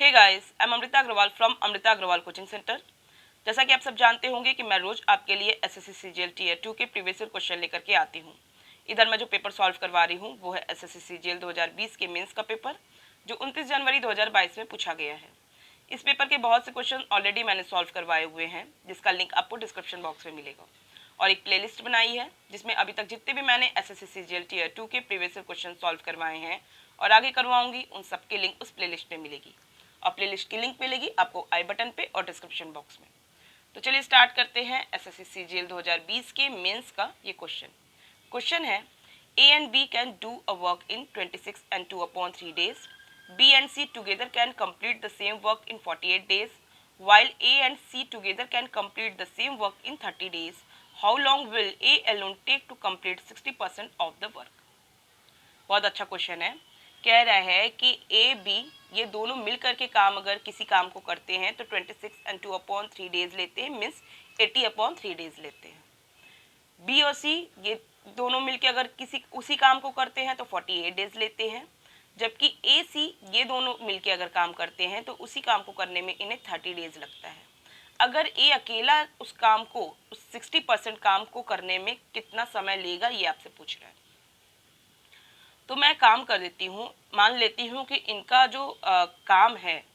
Hey guys, I am Amrita Agrawal from Amrita Agrawal coaching centre. जैसा कि आप सब जानते होंगे कि मैं रोज आपके लिए एसएससी सीजीएल टीयर 2 के प्रीवियस ईयर क्वेश्चन लेकर के आती हूँ। इधर मैं जो पेपर सॉल्व करवा रही हूँ वो है एसएससी सीजीएल 2020 के मेंस का पेपर, जो 29 जनवरी 2022 में पूछा गया है। इस पेपर के बहुत से क्वेश्चन ऑलरेडी मैंने सॉल्व करवाए हुए हैं, जिसका लिंक आपको डिस्क्रिप्शन बॉक्स में मिलेगा। और एक प्लेलिस्ट बनाई है जिसमें अभी तक जितने भी मैंने एसएससी सीजीएल टीयर 2 के प्रीवियस ईयर क्वेश्चन सॉल्व करवाए हैं और आगे करवाऊंगी, उन सबके लिंक उस प्लेलिस्ट में मिलेगी। और प्लेलिस्ट की लिंक मिलेगी आपको आई बटन पे और डिस्क्रिप्शन बॉक्स में। तो चलिए स्टार्ट करते हैं एसएससी सीजीएल 2020 के मेंस का ये क्वेश्चन है A and B can do a work in 26 and 2/3 days. B and C together can complete the same work in 48 days, while A and C together can complete the same work in 30 days. How long will A alone take to complete 60% of the work? बहुत अच्छा question है। कह रहा है कि A B ये दोनों मिल करके काम अगर किसी काम को करते हैं तो 26 and 2/3 days लेते हैं, मीन्स 80/3 days लेते हैं। बी और सी ये दोनों मिलके अगर किसी उसी काम को करते हैं तो 48 days लेते हैं, जबकि ए सी ये दोनों मिलके अगर काम करते हैं तो उसी काम को करने में इन्हें 30 days लगता है। अगर ए अकेला उस काम को उस 60% काम को करने में कितना समय लेगा, ये आपसे पूछ रहा है। तो मैं काम कर देती हूँ, मान लेती हूँ कि इनका जो काम है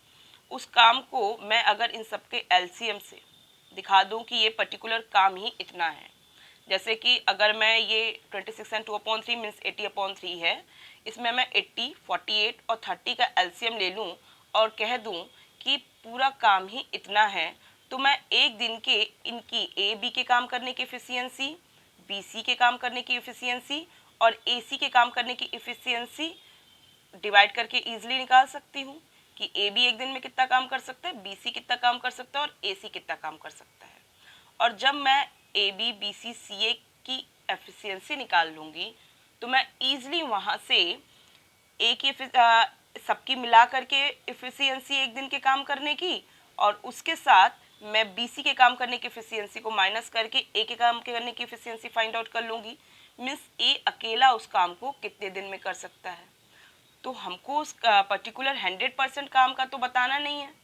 उस काम को मैं अगर इन सबके एलसीएम से दिखा दूँ कि ये पर्टिकुलर काम ही इतना है। जैसे कि अगर मैं ये 26 and 2/3 मीन्स 80/3 है, इसमें मैं 80, 48 और 30 का एलसीएम ले लूँ और कह दूँ कि पूरा काम ही इतना है, तो मैं एक दिन के इनकी ए बी के काम करने की एफिशिएंसी, बी सी के काम करने की एफिशिएंसी और ए सी के काम करने की एफिशिएंसी डिवाइड करके ईजिली निकाल सकती हूँ कि ए बी एक दिन में कितना काम कर सकता है, बी सी कितना काम कर सकता है और ए सी कितना काम कर सकता है। और जब मैं ए बी बी सी सी ए की एफिशिएंसी निकाल लूँगी तो मैं ईजिली वहाँ से ए की सबकी मिला करके एफिशिएंसी एक दिन के काम करने की और उसके साथ मैं बी सी के काम करने की एफिशिएंसी को माइनस करके ए के काम करने की एफिशिएंसी फाइंड आउट कर लूँगी। मीन्स ए अकेला उस काम को कितने दिन में कर सकता है। तो हमको उस पर्टिकुलर 100% काम का तो बताना नहीं है।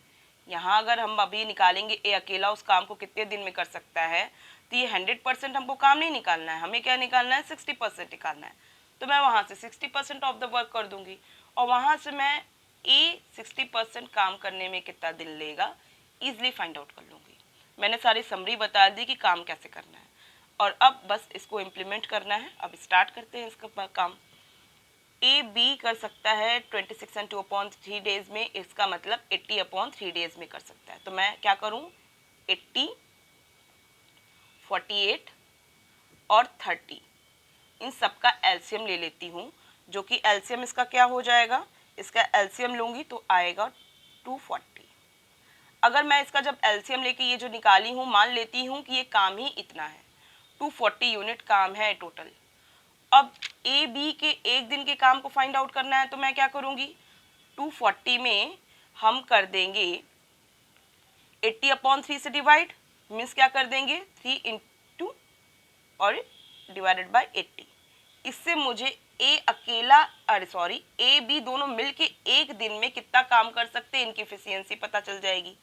यहाँ अगर हम अभी निकालेंगे ए अकेला उस काम को कितने दिन में कर सकता है, तो ये 100% हमको काम नहीं निकालना है, हमें क्या निकालना है, 60% निकालना है। तो मैं वहाँ से 60% ऑफ द वर्क कर दूंगी और वहाँ से मैं ए 60% काम करने में कितना दिन लेगा ईजिली फाइंड आउट कर लूँगी। मैंने सारी समरी बता दी कि काम कैसे करना है और अब बस इसको इम्प्लीमेंट करना है। अब स्टार्ट करते हैं इसका काम। ए बी कर सकता है 26 and 2/3 days में, इसका मतलब 80/3 days में कर सकता है। तो मैं क्या करूं, 80, 48 और 30 इन सब का एलसीएम ले लेती हूं, जो कि एलसीएम इसका क्या हो जाएगा, इसका एलसीएम लूंगी तो आएगा 240। अगर मैं इसका जब एलसीएम लेके ये जो निकाली हूँ मान लेती हूँ कि ये काम ही इतना है, 240 यूनिट काम है टोटल। अब ए बी के एक दिन के काम को फाइंड आउट करना है तो मैं क्या करूँगी, 240 में हम कर देंगे 80/3 से डिवाइड, मीन्स क्या कर देंगे 3 इंटू और डिवाइडेड बाय 80। इससे मुझे ए अकेला ए बी दोनों मिलके एक दिन में कितना काम कर सकते हैं इनकी एफिशिएंसी पता चल जाएगी।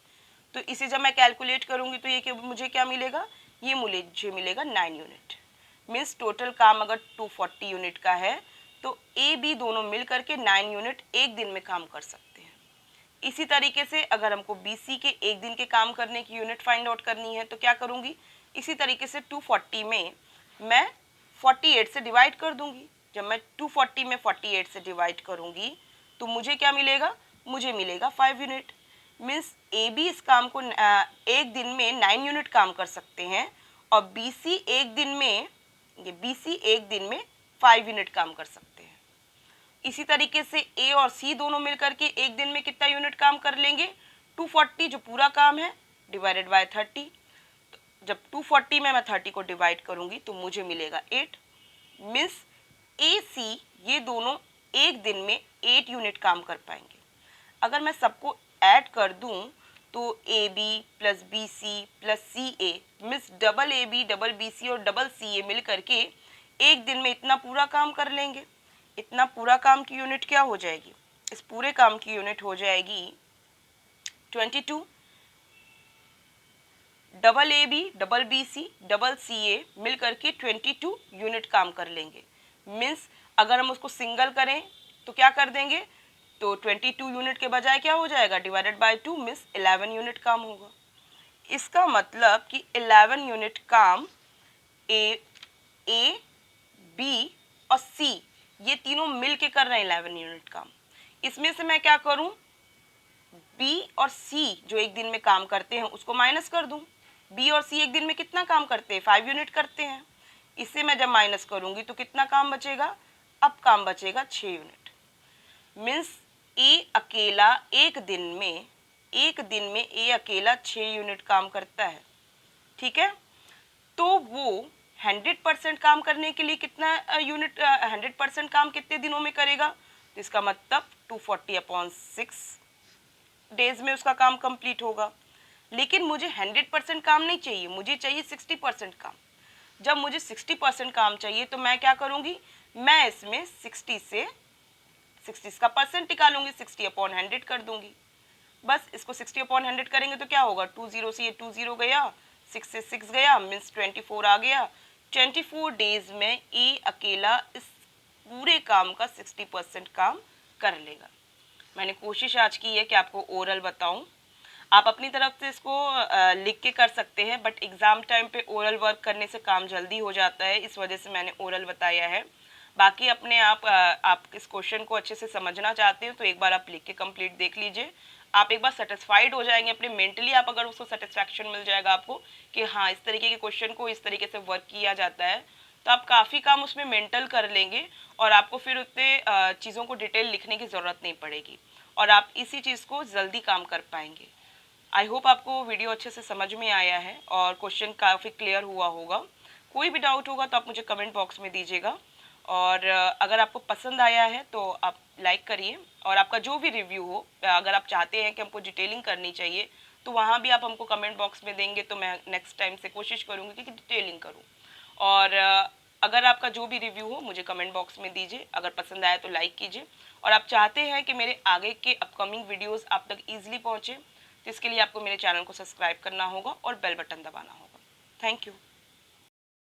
तो इसे जब मैं कैलकुलेट करूँगी तो ये मुझे क्या मिलेगा, ये मुझे मिलेगा 9 यूनिट। मीन्स टोटल काम अगर 240 यूनिट का है तो ए बी दोनों मिल करके 9 यूनिट एक दिन में काम कर सकते हैं। इसी तरीके से अगर हमको बी सी के एक दिन के काम करने की यूनिट फाइंड आउट करनी है तो क्या करूँगी, इसी तरीके से 240 में मैं 48 से डिवाइड कर दूँगी। जब मैं 240 में 48 से डिवाइड करूँगी तो मुझे क्या मिलेगा, मुझे मिलेगा 5 यूनिट। मीन्स ए बी इस काम को एक दिन में 9 यूनिट काम कर सकते हैं और बी सी एक दिन में 5 यूनिट काम कर सकते हैं। इसी तरीके से ए और सी दोनों मिलकर के एक दिन में कितना यूनिट काम कर लेंगे, 240 जो पूरा काम है डिवाइडेड बाय 30। जब 240 में मैं 30 को डिवाइड करूंगी तो मुझे मिलेगा 8। मीन्स ए सी ये दोनों एक दिन में 8 यूनिट काम कर पाएंगे। अगर मैं सबको ऐड कर दूं तो A B plus B C plus C A means double A B double B C और डबल सी ए मिल करके एक दिन में इतना पूरा काम कर लेंगे। इतना पूरा काम की यूनिट क्या हो जाएगी, इस पूरे काम की यूनिट हो जाएगी 22, double A B, double B C, double C A मिल करके 22 यूनिट काम कर लेंगे। मीन्स अगर हम उसको सिंगल करें तो क्या कर देंगे, तो 22 यूनिट के बजाय क्या हो जाएगा, डिवाइडेड बाय 2, मीन्स 11 यूनिट काम होगा। इसका मतलब कि 11 यूनिट काम ए बी और सी ये तीनों मिल के कर रहे हैं 11 यूनिट काम। इसमें से मैं क्या करूं, बी और सी जो एक दिन में काम करते हैं उसको माइनस कर दूं। बी और सी एक दिन में कितना काम करते हैं, 5 यूनिट करते हैं। इससे मैं जब माइनस करूंगी तो कितना काम बचेगा, अब काम बचेगा 6 यूनिट। मीन्स ए अकेला एक दिन में ए अकेला 6 यूनिट काम करता है। ठीक है, तो वो 100% काम करने के लिए कितना यूनिट 100% काम कितने दिनों में करेगा, तो इसका मतलब 240/6 डेज में उसका काम कंप्लीट होगा। लेकिन मुझे 100% काम नहीं चाहिए, मुझे चाहिए 60% काम। जब मुझे 60% काम चाहिए तो मैं क्या करूँगी, मैं इसमें 60 का परसेंट निकालूंगी, 60/100 कर दूंगी। बस इसको 60/100 करेंगे तो क्या होगा, 20 से ये 20 गया, 6 से 6 गया, मीन्स 24 आ गया। 24 डेज में ए अकेला इस पूरे काम का 60% काम कर लेगा। मैंने कोशिश आज की है कि आपको ओरल बताऊं। आप अपनी तरफ से इसको लिख के कर सकते हैं, बट एग्ज़ाम टाइम पे ओरल वर्क करने से काम जल्दी हो जाता है, इस वजह से मैंने ओरल बताया है। बाकी अपने आप इस क्वेश्चन को अच्छे से समझना चाहते हैं तो एक बार आप लिख के कंप्लीट देख लीजिए। आप एक बार सेटिस्फाइड हो जाएंगे अपने मेंटली, आप अगर उसको सेटिस्फैक्शन मिल जाएगा आपको कि हाँ इस तरीके के क्वेश्चन को इस तरीके से वर्क किया जाता है, तो आप काफ़ी काम उसमें मेंटल कर लेंगे और आपको फिर उतने चीज़ों को डिटेल लिखने की ज़रूरत नहीं पड़ेगी और आप इसी चीज़ को जल्दी काम कर पाएंगे। आई होप आपको वीडियो अच्छे से समझ में आया है और क्वेश्चन काफ़ी क्लियर हुआ होगा। कोई भी डाउट होगा तो आप मुझे कमेंट बॉक्स में दीजिएगा और अगर आपको पसंद आया है तो आप लाइक करिए और आपका जो भी रिव्यू हो, अगर आप चाहते हैं कि हमको डिटेलिंग करनी चाहिए तो वहाँ भी आप हमको कमेंट बॉक्स में देंगे तो मैं नेक्स्ट टाइम से कोशिश करूँगी कि डिटेलिंग करूँ। और अगर आपका जो भी रिव्यू हो मुझे कमेंट बॉक्स में दीजिए, अगर पसंद आया तो लाइक कीजिए और आप चाहते हैं कि मेरे आगे के अपकमिंग वीडियोस आप तक ईजिली पहुँचे तो इसके लिए आपको मेरे चैनल को सब्सक्राइब करना होगा और बेल बटन दबाना होगा। Thank you.